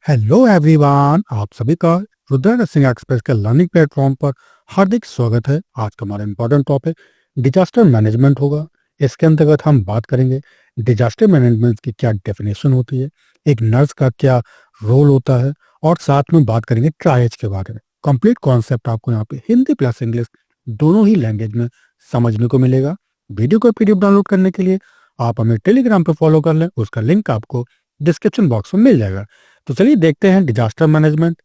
Hello everyone, आप सभी का रुद्र नरसिंह एक्सप्रेस के लर्निंग प्लेटफॉर्म पर हार्दिक स्वागत है। आज का हमारा इम्पोर्टेंट टॉपिक डिजास्टर मैनेजमेंट होगा। इसके अंतर्गत हम बात करेंगे डिजास्टर मैनेजमेंट की क्या डेफिनेशन होती है, एक नर्स का क्या रोल होता है, और साथ में बात करेंगे ट्रायज के बारे में। कंप्लीट कॉन्सेप्ट आपको यहाँ पे हिंदी प्लस इंग्लिश दोनों ही लैंग्वेज में समझने को मिलेगा। वीडियो को पीडीएफ डाउनलोड करने के लिए आप हमें टेलीग्राम पे फॉलो कर लें, उसका लिंक आपको डिस्क्रिप्शन बॉक्स में मिल जाएगा। तो चलिए देखते हैं डिजास्टर मैनेजमेंट।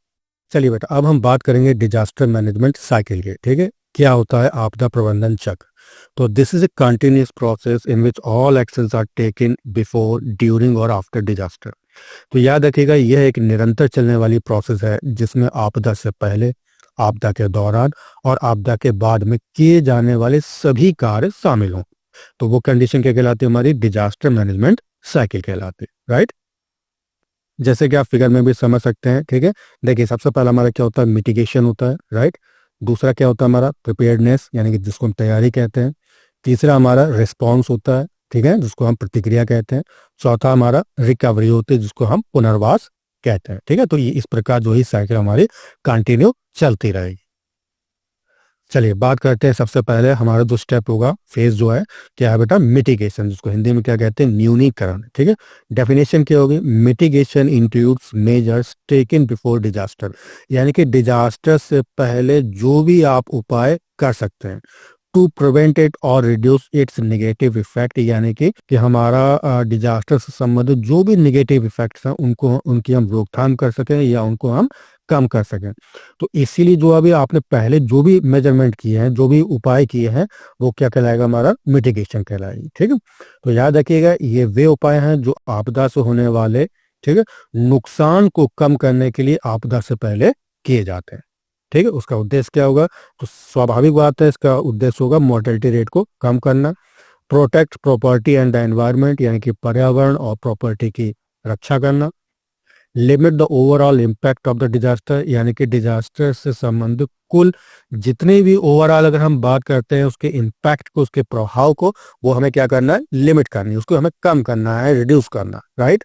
चलिए बेटा, अब हम बात करेंगे डिजास्टर मैनेजमेंट साइकिल के। ठीक है, क्या होता है आपदा प्रबंधन चक्र? तो this is a continuous process in which all actions are taken before, during और आफ्टर डिजास्टर। तो याद रखिएगा, यह एक निरंतर चलने वाली प्रोसेस है जिसमें आपदा से पहले, आपदा के दौरान और आपदा के बाद में किए जाने वाले सभी कार्य शामिल हों। तो वो कंडीशन क्या कहलाती है? हमारी डिजास्टर मैनेजमेंट साइकिल कहलाती है, राइट? जैसे कि आप फिगर में भी समझ सकते हैं। ठीक है, देखिए सबसे पहला हमारा क्या होता है? मिटिगेशन होता है, राइट। दूसरा क्या होता है? हमारा प्रिपेयर्डनेस, यानी कि जिसको हम तैयारी कहते हैं। तीसरा हमारा रिस्पॉन्स होता है, ठीक है, जिसको हम प्रतिक्रिया कहते हैं। चौथा हमारा रिकवरी होती है, जिसको हम पुनर्वास कहते हैं। ठीक है, तो ये इस प्रकार जो ही साइकिल हमारी कंटिन्यू चलती रहेगी। चलिए बात करते हैं, सबसे पहले हमारा जो स्टेप होगा, फेज जो है, क्या है बेटा? मिटिगेशन, जिसको हिंदी में क्या कहते हैं? न्यूनीकरण। ठीक है, डेफिनेशन क्या होगी? Mitigation includes measures taken before disaster, यानी कि डिजास्टर से पहले जो भी आप उपाय कर सकते हैं टू प्रिवेंट इट और रिड्यूस इट्स नेगेटिव इफेक्ट, यानी कि हमारा डिजास्टर से संबंधित जो भी नेगेटिव इफेक्ट्स हैं उनको उनकी हम रोकथाम कर सकें या उनको हम कम कर सकें। तो इसीलिए जो अभी आपने पहले जो भी मेजरमेंट किए हैं, जो भी उपाय किए हैं, वो क्या कहलाएगा? हमारा मिटिगेशन कहलाएगी। ठीक है, तो याद रखिएगा, ये वे उपाय हैं जो आपदा से होने वाले, ठीक है, नुकसान को कम करने के लिए आपदा से पहले किए जाते हैं। ठीक है, उसका उद्देश्य क्या होगा? तो स्वाभाविक बात है, इसका उद्देश्य होगा मोर्टेलिटी रेट को कम करना, protect property and the environment, यानी कि पर्यावरण और प्रॉपर्टी की रक्षा करना, limit the overall impact of the disaster, यानी कि डिजास्टर से संबंधित कुल जितने भी ओवरऑल अगर हम बात करते हैं उसके इम्पैक्ट को, उसके प्रभाव को, वो हमें क्या करना है? लिमिट करनी है, उसको हमें कम करना है, रिड्यूस करना, राइट।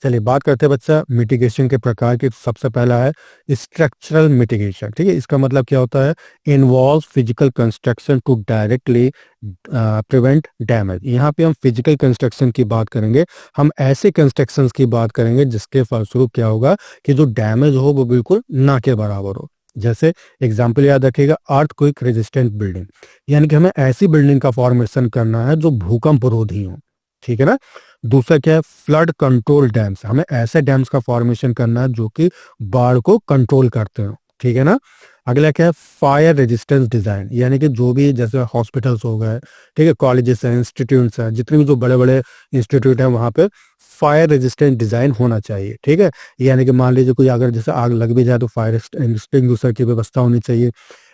चलिए बात करते हैं बच्चा मिटिगेशन के प्रकार की। सबसे पहला है स्ट्रक्चरल मिटिगेशन। ठीक है, इसका मतलब क्या होता है? Involve physical construction to directly prevent damage. यहाँ पे हम फिजिकल कंस्ट्रक्शन की बात करेंगे, हम ऐसे कंस्ट्रक्शन की बात करेंगे जिसके फलस्वरूप क्या होगा कि जो डैमेज हो वो बिल्कुल ना के बराबर हो। जैसे एग्जाम्पल याद रखिएगा, अर्थक्वेक रेजिस्टेंट बिल्डिंग, यानी कि हमें ऐसी बिल्डिंग का फॉर्मेशन करना है जो भूकंप रोधी हो। ठीक है ना। दूसरा क्या है? फ्लड कंट्रोल डैम्स, हमें ऐसे डैम्स का फॉर्मेशन करना है जो कि बाढ़ को कंट्रोल करते हो। ठीक है ना। अगला क्या है? फायर रेजिस्टेंस डिजाइन, यानी कि जो भी जैसे हॉस्पिटल्स हो गए, ठीक है, कॉलेजेस हैं, इंस्टीट्यूट्स हैं, जितने भी जो बड़े बड़े इंस्टीट्यूट हैं वहाँ पे फायर रेजिस्टेंट डिजाइन होना चाहिए। ठीक है, यानी कि मान लीजिए कोई अगर जैसे आग लग भी जाए तो फायर एक्सटिंग्विशर की व्यवस्था होनी चाहिए,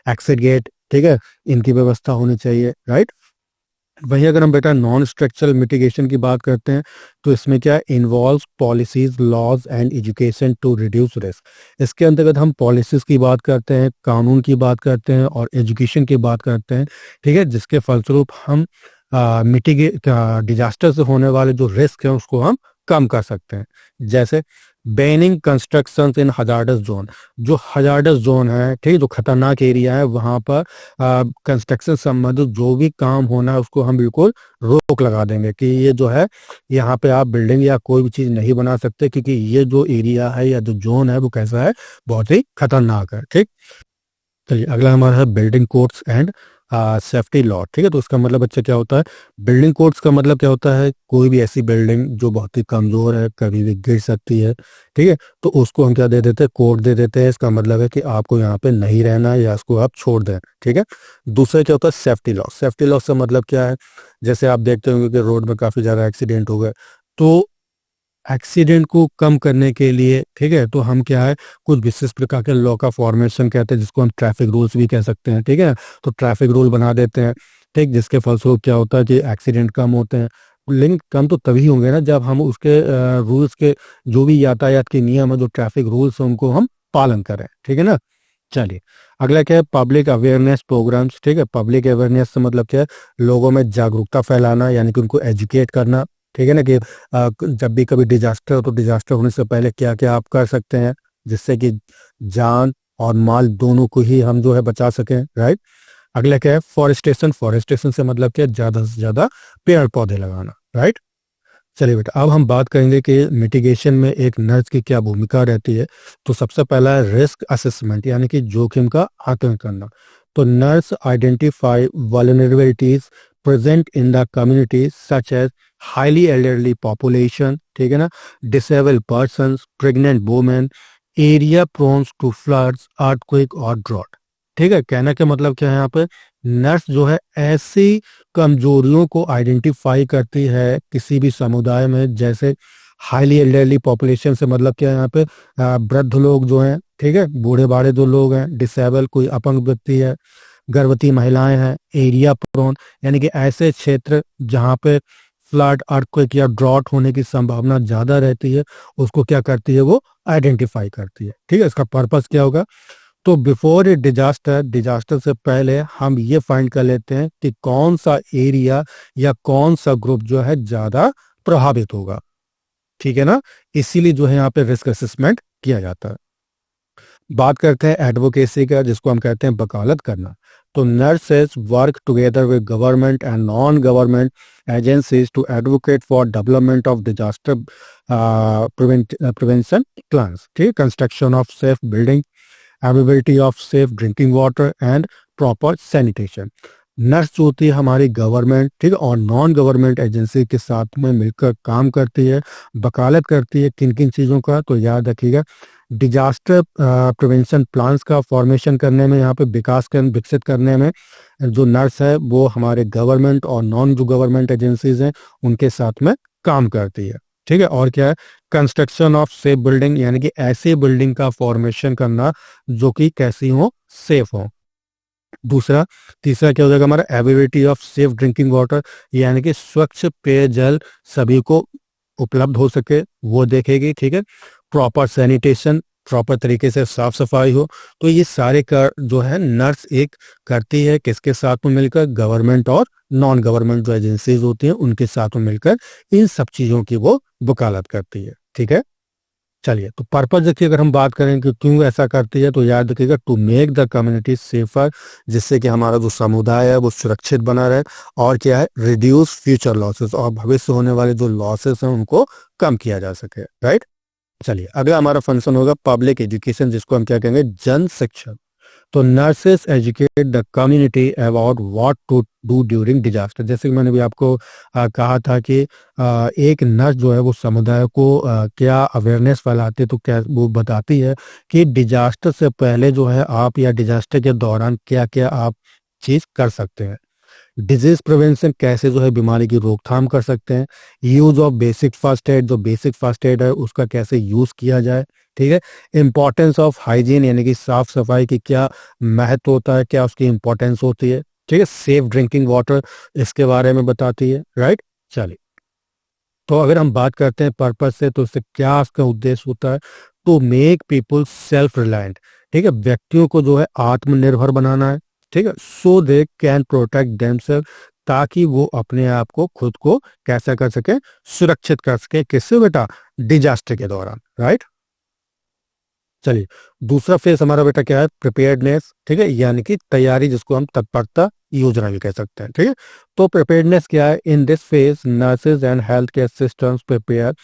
एक्सिट गेट, ठीक है, इनकी व्यवस्था होनी चाहिए, राइट। वहीं अगर हम बेटा नॉन स्ट्रक्चरल मिटिगेशन की बात करते हैं तो इसमें क्या involve policies, laws and education to reduce risk. इसके अंतर्गत हम पॉलिसीज की बात करते हैं, कानून की बात करते हैं और एजुकेशन की बात करते हैं। ठीक है, जिसके फलस्वरूप हम मिटिगेट डिजास्टर से होने वाले जो रिस्क है उसको हम कम कर सकते हैं। जैसे बैनिंग कंस्ट्रक्शन इन हजार्डस जोन, जो हजार्डस जोन है, ठीक है, जो खतरनाक एरिया है, वहां पर कंस्ट्रक्शन संबंधित जो भी काम होना है उसको हम बिल्कुल रोक लगा देंगे कि ये जो है यहाँ पे आप बिल्डिंग या कोई भी चीज नहीं बना सकते, क्योंकि ये जो एरिया है या जो जोन है वो कैसा है? बहुत ही खतरनाक है। ठीक, चलिए अगला हमारा है building codes and safety law. ठीक है, तो उसका मतलब बच्चा क्या होता है? बिल्डिंग कोड्स का मतलब क्या होता है? कोई भी ऐसी बिल्डिंग जो बहुत ही कमजोर है, कभी भी गिर सकती है, ठीक है, तो उसको हम क्या दे देते हैं? कोड दे देते हैं। इसका मतलब है कि आपको यहाँ पे नहीं रहना है या इसको आप छोड़ दें। ठीक है, दूसरा क्या होता है? Safety law. सेफ्टी लॉ से मतलब क्या है? जैसे आप देखते होंगे कि रोड में काफी ज्यादा एक्सीडेंट हो गए, तो एक्सीडेंट को कम करने के लिए, ठीक है, तो हम क्या है, कुछ विशेष प्रकार के लॉ का फॉर्मेशन कहते हैं, जिसको हम ट्रैफिक रूल्स भी कह सकते हैं। ठीक है, तो ट्रैफिक रूल बना देते हैं, ठीक, जिसके फलस्वरूप क्या होता है कि एक्सीडेंट कम होते हैं। लेकिन कम तो तभी होंगे ना जब हम उसके रूल्स के, जो भी यातायात के नियम है, जो ट्रैफिक रूल्स है, उनको हम पालन करें। ठीक है ना। चलिए अगला क्या है? Public awareness programmes. ठीक है, पब्लिक अवेयरनेस से मतलब क्या है? लोगों में जागरूकता फैलाना, यानी कि उनको एजुकेट करना। ठीक है ना, कि जब भी कभी डिजास्टर हो तो डिजास्टर होने से पहले क्या क्या आप कर सकते हैं जिससे कि जान और माल दोनों को ही हम जो है बचा सकें, राइट। अगला क्या है, फॉरेस्टेशन। फॉरेस्टेशन से मतलब क्या है, ज्यादा से ज्यादा पेड़ पौधे लगाना, राइट। चलिए बेटा, अब हम बात करेंगे कि मिटिगेशन में एक नर्स की क्या भूमिका रहती है। तो सबसे पहला है रिस्क असेसमेंट, यानी कि जोखिम का आकलन करना। तो nurse identify vulnerabilities present in the community such as highly elderly population, ठीक है ना, disabled person, pregnant women, area prones to floods, earthquake और ड्रॉट। ठीक है, कहने का मतलब क्या है, यहाँ पे नर्स जो है ऐसी कमजोरियों को आइडेंटिफाई करती है किसी भी समुदाय में, जैसे हाईली एल्डरली पॉपुलेशन से मतलब क्या है यहाँ पे, वृद्ध लोग जो हैं, ठीक है, बूढ़े बाड़े जो लोग हैं, डिसेबल कोई अपंग व्यक्ति है, गर्भवती महिलाएं हैं, एरिया प्रोन यानी कि ऐसे क्षेत्र जहाँ पे फ्लड, अर्थक्वेक या ड्रॉट होने की संभावना ज्यादा रहती है, उसको क्या करती है, वो आइडेंटिफाई करती है। ठीक है, इसका पर्पस क्या होगा, तो बिफोर ए डिजास्टर, डिजास्टर से पहले हम ये फाइंड कर लेते हैं कि कौन सा एरिया या कौन सा ग्रुप जो है ज्यादा प्रभावित होगा। ठीक है ना, इसीलिए जो है यहाँ पे रिस्क असेसमेंट किया जाता है। बात करते हैं एडवोकेसी का, जिसको हम कहते हैं वकालत करना। तो nurses work together with government and non government agencies to advocate for development of disaster prevention plans, ठीक है, construction of safe building, availability of safe drinking water and proper sanitation. Nurse जो होती है हमारी गवर्नमेंट, ठीक है, और non government agency के साथ में मिलकर काम करती है, वकालत करती है किन किन चीज़ों का, तो याद रखिएगा डिजास्टर प्रिवेंशन प्लान्स का फॉर्मेशन करने में, यहाँ पे विकास कर विकसित करने में जो नर्स है वो हमारे गवर्नमेंट और नॉन जो गवर्नमेंट एजेंसीज हैं उनके साथ में काम करती है। ठीक है, और क्या है, कंस्ट्रक्शन ऑफ सेफ बिल्डिंग, यानी कि ऐसी बिल्डिंग का फॉर्मेशन करना जो कि कैसी हो, सेफ हो। दूसरा, तीसरा क्या हो जाएगा हमारा, availability of safe drinking water, यानी कि स्वच्छ पेयजल सभी को उपलब्ध हो सके, वो देखेगी। ठीक है, प्रॉपर सैनिटेशन, प्रॉपर तरीके से साफ सफाई हो। तो ये सारे का जो है नर्स एक करती है, किसके साथ में मिलकर, गवर्नमेंट और नॉन गवर्नमेंट जो एजेंसीज होती हैं उनके साथ में मिलकर इन सब चीजों की वो वकालत करती है। ठीक है, चलिए, तो पर्पज देखिए, अगर हम बात करें कि क्यों ऐसा करती है, तो याद रखिएगा to make the community safer, जिससे कि हमारा जो समुदाय है वो सुरक्षित बना रहे, और क्या है, रिड्यूस फ्यूचर लॉसेस, और भविष्य होने वाले जो लॉसेस हैं उनको कम किया जा सके, राइट। चलिए, अगला हमारा फंक्शन होगा पब्लिक एजुकेशन, जिसको हम क्या कहेंगे, जन शिक्षण। तो nurses educate the community about what to do during disaster. जैसे कि मैंने भी आपको कहा था कि एक नर्स जो है वो समुदाय को क्या अवेयरनेस फैलाती है, तो क्या वो बताती है कि डिजास्टर से पहले जो है आप, या डिजास्टर के दौरान क्या क्या आप चीज कर सकते हैं। डिजीज प्रिवेंशन, कैसे जो है बीमारी की रोकथाम कर सकते हैं। Use of basic first aid, जो बेसिक फर्स्ट एड है उसका कैसे यूज किया जाए। ठीक है, इंपॉर्टेंस ऑफ हाइजीन, यानी कि साफ सफाई की क्या महत्व होता है, क्या उसकी इंपॉर्टेंस होती है। ठीक है, सेफ ड्रिंकिंग वाटर, इसके बारे में बताती है, राइट। चलिए, तो अगर हम बात करते हैं पर्पज से, तो इससे क्या उसका उद्देश्य होता है, to make people self reliant. ठीक है, व्यक्तियों को जो है आत्मनिर्भर बनाना है। ठीक है, सो दे कैन प्रोटेक्ट देमसेल्फ, ताकि वो अपने आप को, खुद को कैसा कर सके, सुरक्षित कर सके, किससे बेटा, डिजास्टर के दौरान, राइट। चलिए, दूसरा फेज हमारा बेटा क्या है, प्रिपेयर्डनेस। ठीक है, यानी कि तैयारी, जिसको हम तत्परता योजना भी कह सकते हैं। ठीक है, तो प्रिपेयर्डनेस क्या है, in this phase nurses and health care systems prepare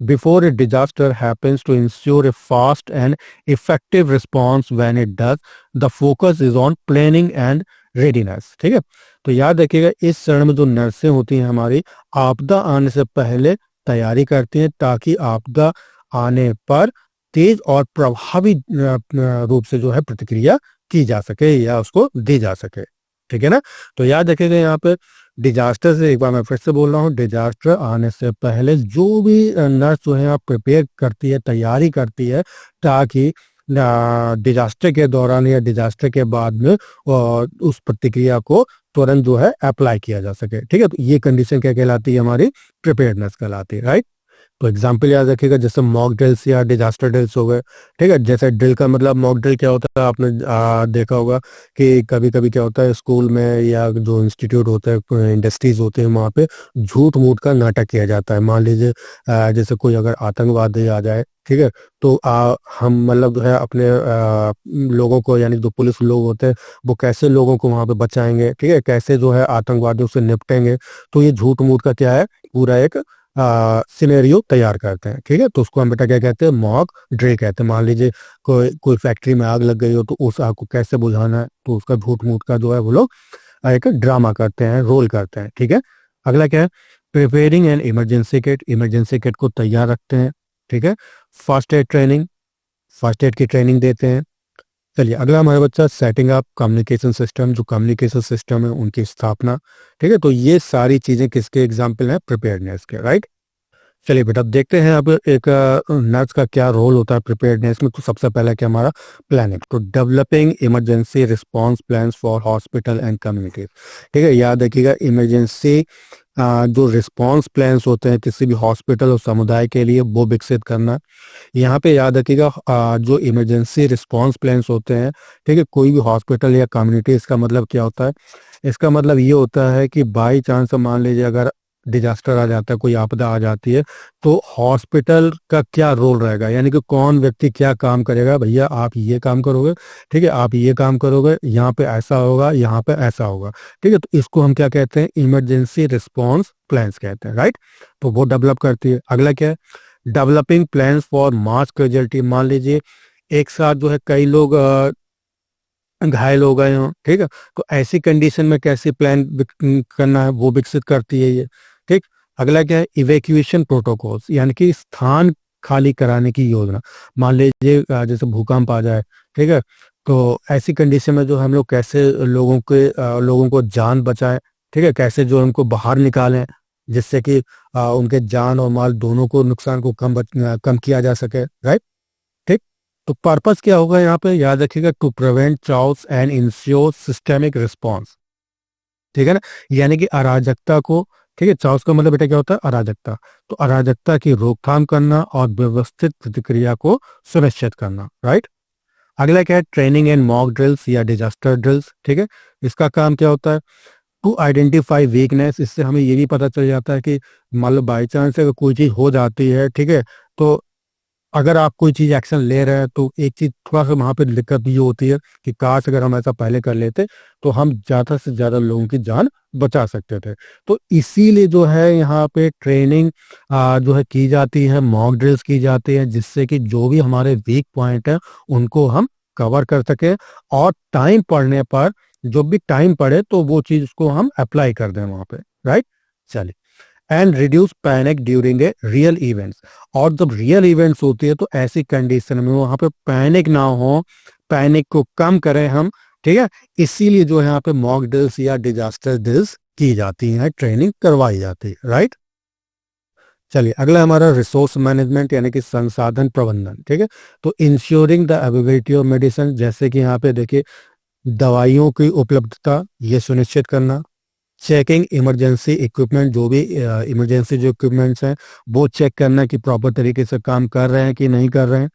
before a disaster happens to ensure a fast and effective response. When it does, the focus is on planning and readiness. ठीक है, तो याद रखिएगा इस चरण में जो नर्सें होती हैं हमारी, आपदा आने से पहले तैयारी करती हैं, ताकि आपदा आने पर तेज और प्रभावी रूप से जो है प्रतिक्रिया की जा सके या उसको दी जा सके। ठीक है ना, तो याद रखिएगा यहाँ पे डिजास्टर से, एक बार मैं फिर से बोल रहा हूँ, डिजास्टर आने से पहले जो भी नर्स जो है प्रिपेयर करती है, तैयारी करती है, ताकि डिजास्टर के दौरान या डिजास्टर के बाद में उस प्रतिक्रिया को तुरंत जो है अप्लाई किया जा सके। ठीक है, तो ये कंडीशन क्या कहलाती है, हमारी प्रिपेयर्डनेस कहलाती है, राइट। तो एग्जाम्पल याद रखिएगा, जैसे मॉक ड्रिल्स या डिजास्टर ड्रिल्स हो गए। ठीक है, जैसे ड्रिल का मतलब मॉक ड्रिल क्या होता है, आपने देखा होगा कि कभी कभी क्या होता है स्कूल में या जो इंस्टीट्यूट होते हैं, इंडस्ट्रीज होते हैं, वहाँ पे झूठ मूठ का नाटक किया जाता है। मान लीजिए जैसे कोई अगर आतंकवादी आ जाए, ठीक है, तो हम मतलब जो है अपने लोगों को, यानी जो पुलिस लोग होते हैं, वो कैसे लोगों को वहाँ पे बचाएंगे, ठीक है, कैसे जो है आतंकवादियों से निपटेंगे। तो ये झूठ मूठ का क्या है, पूरा एक सिनेरियो तैयार करते हैं। ठीक है, तो उसको हम बेटा क्या कहते हैं, मॉक ड्रिल कहते हैं। मान लीजिए कोई कोई फैक्ट्री में आग लग गई हो, तो उस आग को कैसे बुझाना है, तो उसका झूठ मूठ का जो है वो लोग एक ड्रामा करते हैं, रोल करते हैं। ठीक है, अगला क्या है, preparing an emergency kit, emergency kit को तैयार रखते हैं। ठीक है, first aid training, first aid की ट्रेनिंग देते हैं। चलिए अगला हमारा बच्चा, सेटिंग अप कम्युनिकेशन सिस्टम, जो कम्युनिकेशन सिस्टम है उनकी स्थापना। ठीक है, तो ये सारी चीजें किसके एग्जाम्पल हैं, प्रिपेयरनेस के, राइट। चलिए बेटा, अब देखते हैं अब एक नर्स का क्या रोल होता है प्रिपेयरनेस में। तो सबसे पहले क्या हमारा, प्लानिंग, तो developing emergency response plans for hospital and community. ठीक है, याद रखिएगा, इमरजेंसी जो रिस्पांस प्लान्स होते हैं किसी भी हॉस्पिटल और समुदाय के लिए, वो विकसित करना। यहाँ पे याद रखिएगा जो इमरजेंसी रिस्पांस प्लान्स होते हैं, ठीक है, कोई भी हॉस्पिटल या कम्युनिटी, इसका मतलब क्या होता है, इसका मतलब ये होता है कि बाई चांस मान लीजिए अगर डिजास्टर आ जाता है, कोई आपदा आ जाती है, तो हॉस्पिटल का क्या रोल रहेगा, यानी कि कौन व्यक्ति क्या काम करेगा, भैया आप ये काम करोगे, ठीक है, आप ये काम करोगे, यहाँ पे ऐसा होगा, यहाँ पे ऐसा होगा। ठीक है, तो इसको हम क्या कहते हैं, इमरजेंसी रिस्पॉन्स प्लान्स कहते हैं, राइट। तो वो डेवलप करती है। अगला क्या है, developing plans for mass casualty. मान लीजिए एक साथ जो है कई लोग घायल हो गए हों, ठीक है, तो ऐसी कंडीशन में कैसे प्लान करना है, वो विकसित करती है ये। ठीक, अगला क्या है, इवैक्यूएशन प्रोटोकॉल्स, यानी कि स्थान खाली कराने की योजना। मान लीजिए जैसे भूकंप आ जाए, ठीक है, तो ऐसी कंडीशन में जो हम लोग कैसे लोगों को जान बचाएं, ठीक है, कैसे जो उनको बाहर निकालें, जिससे कि उनके जान और माल दोनों को नुकसान को कम किया जा सके, राइट। ठीक, तो पर्पस क्या होगा यहाँ पे, याद रखिएगा, to prevent chaos and ensure systemic response. ठीक है ना, यानी कि अराजकता को, ठीक है, चाउस का मतलब बेटा क्या होता है, अराजकता, तो अराजकता की रोकथाम करना और व्यवस्थित प्रतिक्रिया को सुनिश्चित करना, राइट। अगला क्या है, ट्रेनिंग एंड मॉक ड्रिल्स या डिजास्टर ड्रिल्स। ठीक है, इसका काम क्या होता है, टू आइडेंटिफाई वीकनेस। इससे हमें ये भी पता चल जाता है कि मान लो बाई चांस अगर कोई चीज हो जाती है, ठीक है, तो अगर आप कोई चीज एक्शन ले रहे हैं, तो एक चीज थोड़ा सा वहां पे दिक्कत ये होती है कि काश अगर हम ऐसा पहले कर लेते, तो हम ज्यादा से ज्यादा लोगों की जान बचा सकते थे। तो इसीलिए जो है यहाँ पे ट्रेनिंग जो है की जाती है, मॉक ड्रिल्स की जाती है, जिससे कि जो भी हमारे वीक पॉइंट है उनको हम कवर कर सके, और टाइम पड़ने पर, जो भी टाइम पड़े, तो वो चीज को हम अप्लाई कर दें वहां पे, राइट। चलिए, and reduce panic during a real events. और जब रियल इवेंट्स होती है, तो ऐसी कंडीशन में वहां पे पैनिक ना हो, पैनिक को कम करें हम। ठीक है, इसीलिए जो है यहाँ पे मॉक ड्रिल्स या डिजास्टर ड्रिल्स की जाती है, ट्रेनिंग करवाई जाती है, राइट। चलिए अगला हमारा रिसोर्स मैनेजमेंट, यानी कि संसाधन प्रबंधन। ठीक है, तो ensuring the availability of medicine, जैसे कि यहाँ पे देखिए दवाइयों की उपलब्धता ये सुनिश्चित करना। चेकिंग इमरजेंसी इक्विपमेंट, जो भी इमरजेंसी जो इक्विपमेंट्स हैं वो चेक करना कि प्रॉपर तरीके से काम कर रहे हैं कि नहीं कर रहे हैं।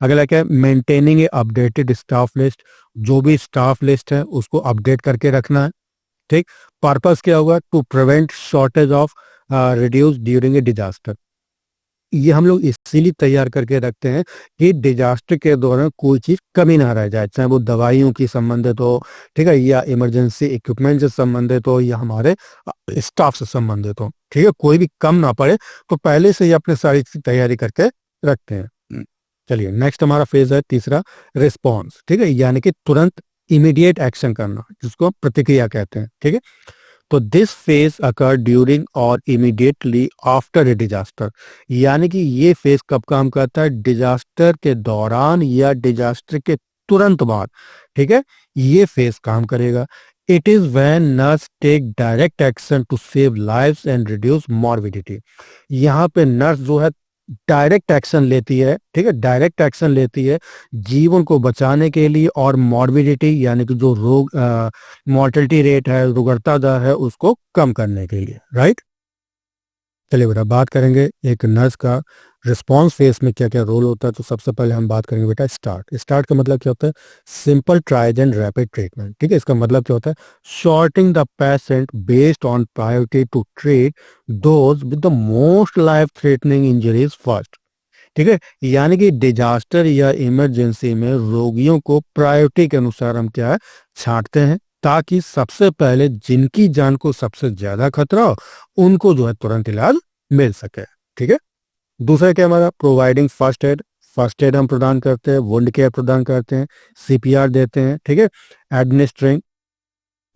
अगला क्या है, मेंटेनिंग ए अपडेटेड स्टाफ लिस्ट, जो भी स्टाफ लिस्ट है उसको अपडेट करके रखना है। ठीक, पर्पस क्या होगा, to prevent shortage of reduce during a disaster. ये हम लोग इसीलिए तैयार करके रखते हैं कि डिजास्टर के दौरान कोई चीज कमी ना रह जाए, चाहे वो दवाइयों की संबंधित हो, ठीक है, या इमरजेंसी इक्विपमेंट से संबंधित हो, या हमारे स्टाफ से संबंधित हो। ठीक है, कोई भी कम ना पड़े, तो पहले से ही अपने सारी चीज तैयारी करके रखते हैं। चलिए नेक्स्ट हमारा फेज है तीसरा, रिस्पॉन्स। ठीक है, यानी कि तुरंत इमीडिएट एक्शन करना, जिसको हम प्रतिक्रिया कहते हैं। ठीक है, तो दिस फेज अकर ड्यूरिंग और इमीडिएटली आफ्टर ए डिजास्टर, यानी कि ये फेज कब काम करता है, डिजास्टर के दौरान या डिजास्टर के तुरंत बाद। ठीक है, ये फेज काम करेगा। It is when nurse take direct action to save lives and reduce morbidity. यहाँ पे नर्स जो है डायरेक्ट एक्शन लेती है, ठीक है, डायरेक्ट एक्शन लेती है जीवन को बचाने के लिए, और मॉर्बिडिटी यानी कि जो रोग मॉर्टेलिटी रेट है, रुग्णता दर है, उसको कम करने के लिए, राइट। चलिए बेटा बात करेंगे एक नर्स का रिस्पॉन्स फेस में क्या क्या रोल होता है। तो सबसे पहले हम बात करेंगे बेटा स्टार्ट का मतलब क्या होता है, simple triage and rapid treatment. ठीक है, इसका मतलब क्या होता है, sorting the patient based on priority to treat those with the most life threatening injuries first. ठीक है, यानी कि डिजास्टर या इमरजेंसी में रोगियों को प्रायोरिटी के अनुसार हम क्या है छांटते हैं, ताकि सबसे पहले जिनकी जान को सबसे ज्यादा खतरा हो उनको जो है तुरंत इलाज मिल सके। ठीक है, दूसरा क्या हमारा प्रोवाइडिंग फर्स्ट एड हम प्रदान करते हैं, वुंड केयर प्रदान करते हैं, सीपीआर देते हैं। ठीक है, एडमिनिस्ट्रिंग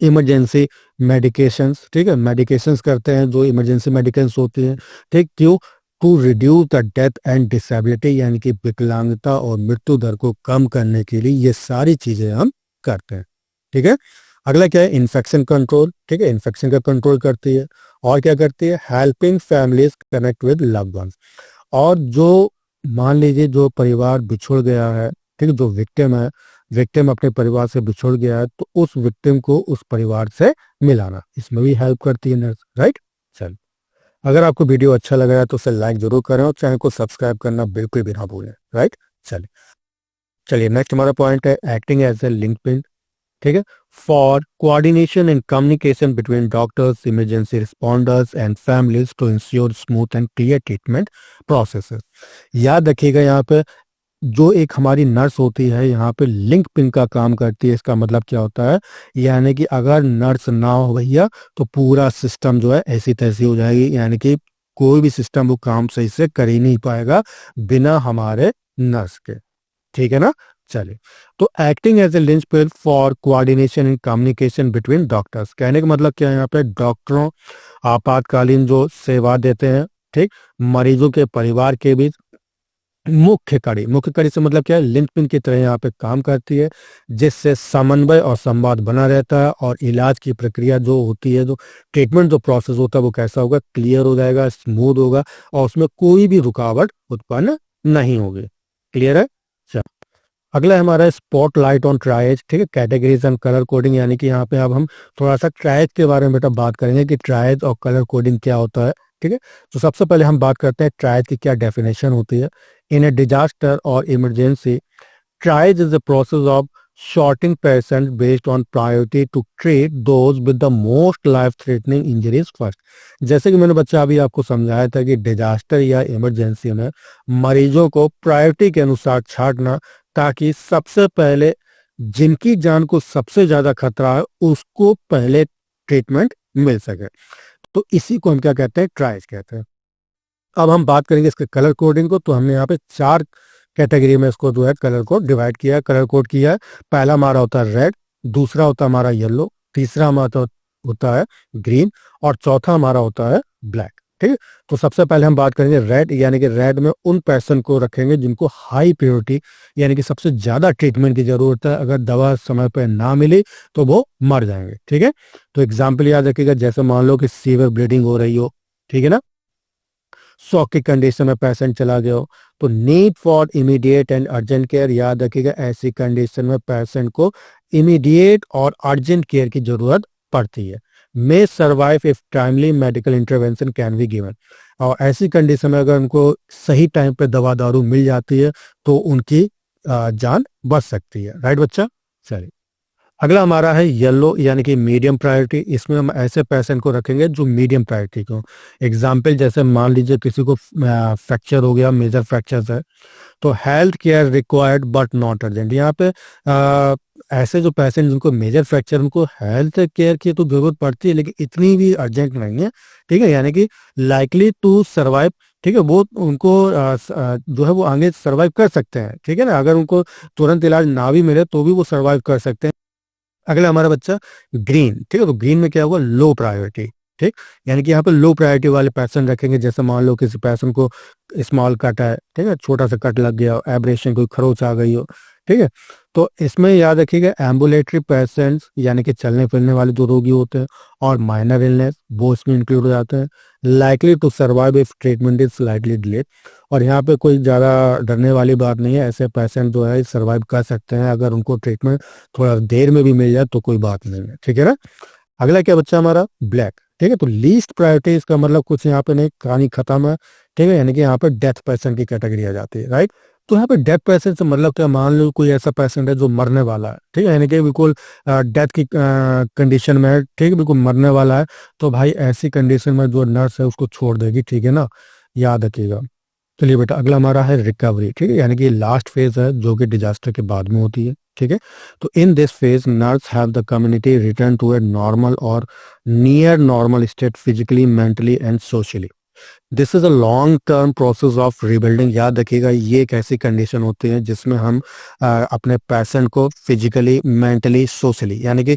इमरजेंसी मेडिकेशंस। ठीक है, मेडिकेशंस करते हैं जो इमरजेंसी मेडिकेशंस होती हैं। ठीक, क्यों, to reduce the death and disability, यानी कि विकलांगता और मृत्यु दर को कम करने के लिए ये सारी चीजें हम करते हैं। ठीक है, अगला क्या है, इन्फेक्शन कंट्रोल। ठीक है, इन्फेक्शन का कंट्रोल करती है। और क्या करती है, helping families connect with loved ones. और जो मान लीजिए जो परिवार बिछुड़ गया है, ठीक है, जो विक्टिम है, विक्टिम अपने परिवार से बिछुड़ गया है, तो उस विक्टिम को उस परिवार से मिलाना, इसमें भी हेल्प करती है नर्स। राइट, चल, अगर आपको वीडियो अच्छा लगा है तो उसे लाइक जरूर करें और चैनल को सब्सक्राइब करना बिल्कुल भी ना भूलें। राइट, चलिए चलिए नेक्स्ट हमारा पॉइंट है acting as a linchpin. ठीक है, for coordination and communication between doctors, emergency responders and families to ensure smooth and clear treatment processes. याद रखिएगा यहाँ पे जो एक हमारी नर्स होती है यहाँ पे लिंक पिन का काम करती है। इसका मतलब क्या होता है, यानी कि अगर नर्स ना हो भैया तो पूरा सिस्टम जो है ऐसी तैसी हो जाएगी, यानी कि कोई भी सिस्टम वो काम सही से कर ही नहीं पाएगा बिना हमारे नर्स के। ठीक है ना, चलिए, तो acting as a linchpin for coordination and communication between doctors, कहने का मतलब क्या है, यहाँ पे डॉक्टरों आपातकालीन जो सेवा देते हैं, ठीक, मरीजों के परिवार के बीच मुख्य कड़ी से मतलब क्या है, लिंकपिन की तरह यहाँ पे काम करती है, जिससे समन्वय और संवाद बना रहता है और इलाज की प्रक्रिया जो होती है, जो ट्रीटमेंट जो प्रोसेस होता है वो कैसा होगा, क्लियर हो जाएगा, स्मूथ होगा और उसमें कोई भी रुकावट उत्पन्न नहीं होगी। क्लियर है, चल, अगला है हमारा स्पॉटलाइट ऑन ट्राइज। ठीक है, कैटेगरीज एंड कलर कोडिंग, यानी कि यहाँ पे अब हम थोड़ा सा ट्राइज के बारे में बेटा बात करेंगे कि ट्राइज और कलर कोडिंग क्या होता है। ठीक है, तो सबसे पहले हम बात करते हैं ट्राइज की क्या डेफिनेशन होती है। इन ए डिजास्टर और emergency, triage is the process of sorting patients based on priority to treat those with the most life-threatening injuries first। जैसे कि मैंने बच्चा अभी आपको समझाया था कि डिजास्टर या इमरजेंसी में मरीजों को प्रायोरिटी के अनुसार छांटना, ताकि सबसे पहले जिनकी जान को सबसे ज्यादा खतरा है उसको पहले ट्रीटमेंट मिल सके। तो इसी को हम क्या कहते हैं, ट्राइज कहते हैं। अब हम बात करेंगे इसके कलर कोडिंग को। तो हमने यहाँ पे 4 कैटेगरी में इसको जो है कलर को डिवाइड किया है, कलर कोड किया है। पहला हमारा होता है रेड, दूसरा होता है हमारा येलो, तीसरा हमारा होता है ग्रीन और चौथा हमारा होता है ब्लैक। ठीक है, तो सबसे पहले हम बात करेंगे रेड, यानी कि रेड में उन पेशेंट को रखेंगे जिनको हाई प्रायोरिटी, यानी कि सबसे ज्यादा ट्रीटमेंट की जरूरत है, अगर दवा समय पर ना मिली तो वो मर जाएंगे। ठीक है, तो एग्जाम्पल याद रखिएगा, जैसे मान लो कि सीवियर ब्लीडिंग हो रही हो, ठीक है ना, शॉक की कंडीशन में पेशेंट चला गया हो, तो need for immediate and urgent care. याद रखिएगा ऐसी कंडीशन में पेशेंट को इमीडिएट और अर्जेंट केयर की जरूरत पड़ती है। May survive if timely medical intervention can be given. और ऐसी कंडीशन में अगर उनको सही टाइम पे दवा दारू मिल जाती है तो उनकी जान बच सकती है। राइट बच्चा, चलिए अगला हमारा है येलो, यानी कि मीडियम प्रायोरिटी। इसमें हम ऐसे पेशेंट को रखेंगे जो मीडियम प्रायोरिटी को। एग्जाम्पल जैसे मान लीजिए किसी को फ्रैक्चर हो गया, मेजर फ्रैक्चर है, तो health care required but not urgent. यहाँ पे ऐसे जो पेशेंट जिनको मेजर फ्रैक्चर, उनको हेल्थ केयर की तो जरूरत पड़ती है लेकिन इतनी भी अर्जेंट नहीं है। ठीक है, यानी कि लाइकली टू सर्वाइव। ठीक है, वो उनको जो है वो आगे सर्वाइव कर सकते हैं। ठीक है ना, अगर उनको तुरंत इलाज ना भी मिले तो भी वो सर्वाइव कर सकते हैं। अगला हमारा बच्चा ग्रीन। ठीक है, तो ग्रीन में क्या हुआ, लो प्रायोरिटी। ठीक, यानी कि यहाँ पे लो प्रायोरिटी वाले पेशेंट रखेंगे। जैसे मान लो किसी पेशेंट को स्मॉल कट है, ठीक है, छोटा सा कट लग गया, एब्रेशन, कोई खरोच आ गई हो। ठीक है, तो इसमें याद रखिएगा एम्बुलेटरी पेशेंट्स, यानी कि चलने फिरने वाले जो रोगी होते हैं, और माइनर इलनेस वो इसमें इंक्लूड हो जाते हैं। Likely to survive if treatment is slightly delayed. और यहाँ पे कोई ज़्यादा डरने वाली बात नहीं है, ऐसे पेशेंट जो है सर्वाइव कर सकते हैं, अगर उनको ट्रीटमेंट थोड़ा देर में भी मिल जाए तो कोई बात नहीं है। ठीक है ना, अगला क्या बच्चा हमारा ब्लैक। ठीक है। तो लीस्ट प्रायोरिटी इसका मतलब कुछ यहाँ पे नहीं, कहानी खत्म है। ठीक है, यानी कि यहाँ पे डेथ पेशेंट की कैटेगरी आ जाती है, राइट। तो यहाँ पे डेथ पेशेंट से मतलब क्या, मान लो कोई ऐसा पेशेंट है जो मरने वाला है, ठीक है, यानी कि बिल्कुल डेथ की कंडीशन में है, ठीक है, बिल्कुल मरने वाला है। तो भाई ऐसी कंडीशन में जो नर्स है उसको छोड़ देगी, ठीक है ना, याद रखिएगा। चलिए बेटा, अगला हमारा है रिकवरी, ठीक है, यानी कि लास्ट फेज है जो कि डिजास्टर के बाद में होती है, ठीक है। तो in this phase nurse have the community return to a normal और near normal state physically, mentally and socially. This is a long term process of rebuilding. याद रखिएगा, ये एक ऐसी कंडीशन होती है जिसमें हम अपने पेशेंट को फिजिकली, मेंटली, सोशली, यानी कि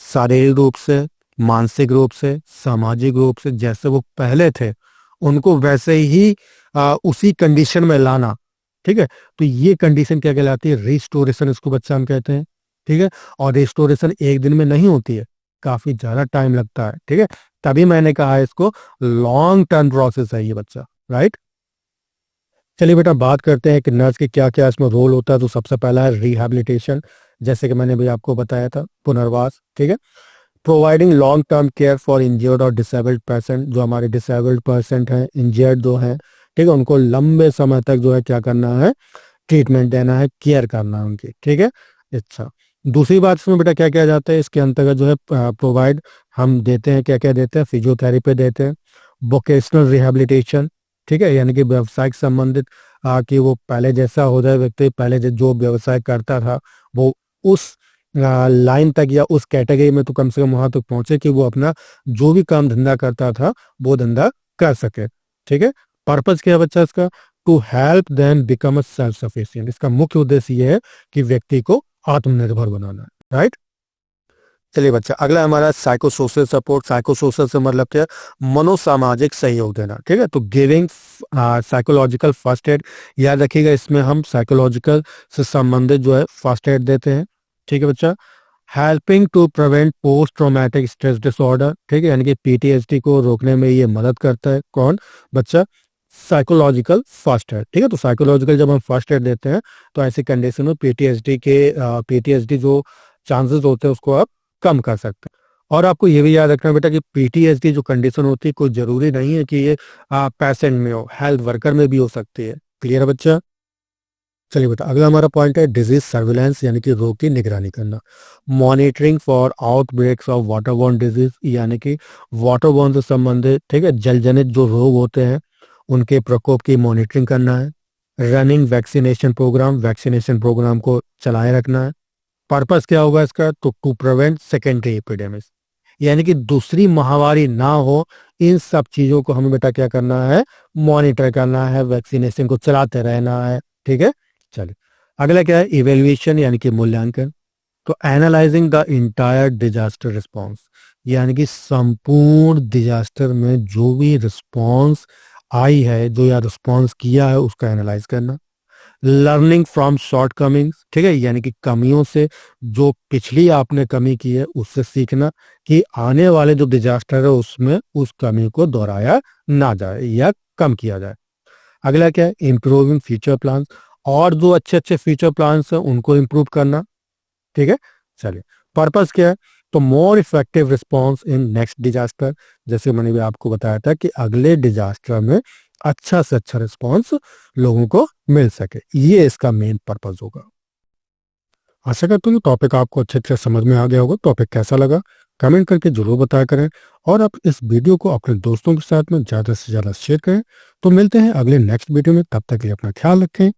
शारीरिक रूप से, मानसिक रूप से, सामाजिक रूप से जैसे वो पहले थे उनको वैसे ही उसी कंडीशन में लाना, ठीक है। तो ये कंडीशन क्या कहलाती है, रिस्टोरेशन, इसको बच्चा हम कहते हैं, ठीक है। और रिस्टोरेशन एक दिन में नहीं होती है, काफी ज्यादा टाइम लगता है, ठीक है। तभी मैंने कहा है इसको लॉन्ग टर्म प्रोसेस है ये बच्चा, राइट। चलिए बेटा, बात करते हैं कि नर्स के क्या क्या इसमें रोल होता है। तो सबसे पहला है रिहैबिलिटेशन, जैसे कि मैंने भी आपको बताया था, पुनर्वास, ठीक है। Providing long term care for injured और डिसेबल्ड पर्सन, जो हमारे डिसेबल्ड पर्सन हैं, इंजर्ड जो हैं, ठीक है, उनको लंबे समय तक जो है क्या करना है, ट्रीटमेंट देना है, केयर करना है उनकी, ठीक है। अच्छा, दूसरी बात इसमें बेटा क्या किया जाता है, इसके अंतर्गत जो है प्रोवाइड हम देते हैं, क्या क्या देते हैं, फिजियोथेरेपी देते हैं, वोकेशनल रिहैबिलिटेशन, ठीक है, यानी कि व्यवसायिक संबंधित कि वो पहले जैसा हो जाए, व्यक्ति पहले जो व्यवसाय करता था वो उस लाइन तक या उस कैटेगरी में तो कम से कम वहां तक पहुंचे कि वो अपना जो भी काम धंधा करता था वो धंधा कर सके, ठीक है। पर्पज क्या है बच्चा इसका, to help them become a self sufficient. इसका मुख्य उद्देश्य ये है कि व्यक्ति को आत्मनिर्भर बनाना है, राइट। चलिए बच्चा, अगला हमारा psycho social support. Psycho social से मतलब क्या, मनोसामाजिक सहयोग देना, ठीक है। तो गिविंग साइकोलॉजिकल फर्स्ट एड, याद रखिएगा इसमें हम साइकोलॉजिकल से संबंधित जो है फर्स्ट एड देते हैं, ठीक है बच्चा। Helping to prevent post traumatic stress disorder, ठीक है, यानी कि पीटीएसडी को रोकने में ये मदद करता है, कौन बच्चा, साइकोलॉजिकल फर्स्ट एड, ठीक है। तो साइकोलॉजिकल जब हम फर्स्ट एड देते हैं तो ऐसी कंडीशन में पीटीएसडी जो चांसेस होते हैं उसको आप कम कर सकते हैं। और आपको ये भी याद रखना बेटा कि पीटीएसडी जो कंडीशन होती है कोई जरूरी नहीं है कि ये पेशेंट में हो, हेल्थ वर्कर में भी हो सकती है। क्लियर है बच्चा। चलिए बेटा, अगला हमारा पॉइंट है डिजीज सर्विलेंस, यानी कि रोग की निगरानी करना। Monitoring for outbreaks of waterborne disease, यानी कि वाटरबोर्न से संबंधित, ठीक है, जल जनित जो रोग होते हैं उनके प्रकोप की मॉनिटरिंग करना है। रनिंग वैक्सीनेशन प्रोग्राम को चलाए रखना है। पर्पस क्या होगा इसका, तो टू प्रिवेंट सेकेंडरी एपिडेमिक्स, यानी कि दूसरी महामारी ना हो, इन सब चीजों को हमें बेटा क्या करना है, मॉनिटर करना है, वैक्सीनेशन को चलाते रहना है, ठीक है। चलिए, अगला क्या है, इवेल्युएशन, यानी कि मूल्यांकन। तो analysing the entire disaster response, यानी कि संपूर्ण डिजास्टर में जो भी रिस्पॉन्स आई है, जो या रिस्पॉन्स किया है, उसका एनालाइज करना। लर्निंग फ्रॉम शॉर्ट कमिंग्स, ठीक है, यानी कि कमियों से, जो पिछली आपने कमी की है उससे सीखना कि आने वाले जो डिजास्टर है उसमें उस कमी को दोहराया ना जाए या कम किया जाए। अगला क्या है, इंप्रूविंग फ्यूचर प्लान्स, और जो अच्छे अच्छे फ्यूचर प्लान्स हैं उनको इंप्रूव करना, ठीक है। चलिए, पर्पस क्या है, तो more effective response in next disaster, जैसे मैंने भी आपको बताया था कि अगले डिजास्टर में अच्छा से अच्छा रिस्पॉन्स लोगों को मिल सके, ये इसका मेन पर्पस होगा। आशा करता हूँ टॉपिक आपको अच्छे से समझ में आ गया होगा। टॉपिक कैसा लगा कमेंट करके जरूर बताया करें, और आप इस वीडियो को अपने दोस्तों के साथ में ज़्यादा से ज़्यादा शेयर करें। तो मिलते हैं अगले नेक्स्ट वीडियो में, तब तक के लिए अपना ख्याल रखें।